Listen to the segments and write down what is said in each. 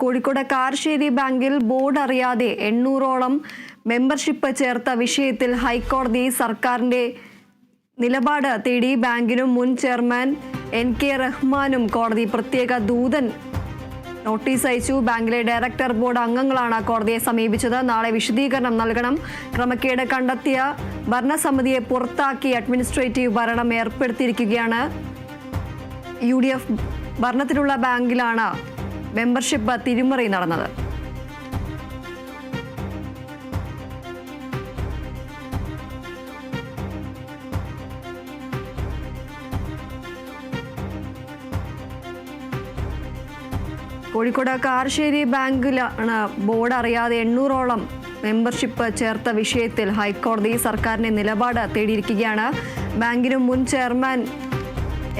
കോഴിക്കോട് കാരശ്ശേരി ബാങ്കിൽ ബോർഡ് അറിയാതെ 800ഓളം മെമ്പർഷിപ്പ് ചേർത്ത വിഷയത്തിൽ ഹൈക്കോടതി സർക്കാരിന്റെ നിലപാട് തേടി ബാങ്കിനും മുൻ ചെയർമാൻ NK റഹ്മാനും കോടതി പ്രത്യേക ദൂതൻ നോട്ടീസ് അയച്ചു. ബാങ്കിലെ ഡയറക്ടർ ബോർഡ് അംഗങ്ങളാണ് കോടതിയെ സമീപിച്ചത്. നാളെ വിശദീകരണം നൽകണം. ക്രമക്കേട് കണ്ടെത്തിയ ഭരണസമിതിയെ പുറത്താക്കി അഡ്മിനിസ്ട്രേറ്റീവ് ഭരണം ഏർപ്പെടുത്തിയിരിക്കുകയാണ്. UDF ഭരണത്തിലുള്ള ബാങ്കിലാണ് മെമ്പർഷിപ്പ് തിരിമറി നടന്നത്. കോഴിക്കോട് കാരശ്ശേരി ബാങ്കിലാണ് ബോർഡ് അറിയാതെ 800ഓളം മെമ്പർഷിപ്പ് ചേർത്ത വിഷയത്തിൽ ഹൈക്കോടതി സർക്കാരിന്റെ നിലപാട് തേടിയിരിക്കുകയാണ്. ബാങ്കിനും മുൻ ചെയർമാൻ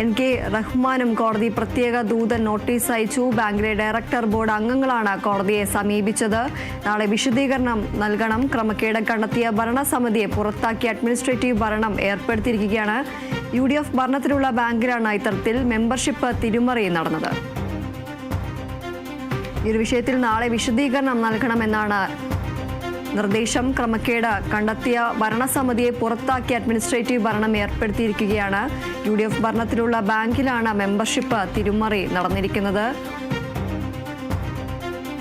NK റഹ്മാനും കോടതി പ്രത്യേക ദൂതൻ നോട്ടീസ് അയച്ചു. ബാങ്കിലെ ഡയറക്ടർ ബോർഡ് അംഗങ്ങളാണ് കോടതിയെ സമീപിച്ചത്. നാളെ വിശദീകരണം നൽകണം. ക്രമക്കേട് കണ്ടെത്തിയ ഭരണസമിതിയെ പുറത്താക്കി അഡ്മിനിസ്ട്രേറ്റീവ് ഭരണം ഏർപ്പെടുത്തിയിരിക്കുകയാണ്. UDF ഭരണത്തിലുള്ള ബാങ്കിലാണ് ഇത്തരത്തിൽ മെമ്പർഷിപ്പ് തിരിമറി നടന്നത്. ഈ ഒരു വിഷയത്തിൽ നാളെ വിശദീകരണം നൽകണമെന്നാണ് നിർദ്ദേശം. ക്രമക്കേട് കണ്ടെത്തിയ ഭരണസമിതിയെ പുറത്താക്കി അഡ്മിനിസ്ട്രേറ്റീവ് ഭരണം ഏർപ്പെടുത്തിയിരിക്കുകയാണ്. UDF ഭരണത്തിലുള്ള ബാങ്കിലാണ് മെമ്പർഷിപ്പ് തിരിമറി നടന്നിരിക്കുന്നത്.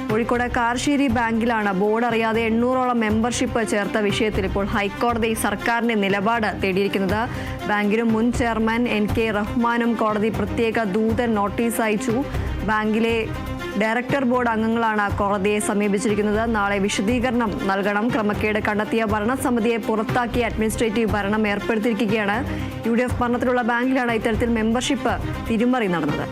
കോഴിക്കോട് കാരശ്ശേരി ബാങ്കിലാണ് ബോർഡ് അറിയാതെ 800ഓളം മെമ്പർഷിപ്പ് ചേർത്ത വിഷയത്തിൽ ഇപ്പോൾ ഹൈക്കോടതി സർക്കാരിന്റെ നിലപാട് തേടിയിരിക്കുന്നത്. ബാങ്കിനും മുൻ ചെയർമാൻ NK റഹ്മാനും കോടതി പ്രത്യേക ദൂതൻ നോട്ടീസ് അയച്ചു. ബാങ്കിലെ ഡയറക്ടർ ബോർഡ് അംഗങ്ങളാണ് കോടതിയെ സമീപിച്ചിരിക്കുന്നത്. നാളെ വിശദീകരണം നൽകണം. ക്രമക്കേട് കണ്ടെത്തിയ ഭരണസമിതിയെ പുറത്താക്കി അഡ്മിനിസ്ട്രേറ്റീവ് ഭരണം ഏർപ്പെടുത്തിയിരിക്കുകയാണ്. UDF ഭരണത്തിലുള്ള ബാങ്കിലാണ് ഇത്തരത്തിൽ മെമ്പർഷിപ്പ് തിരിമറി നടന്നത്.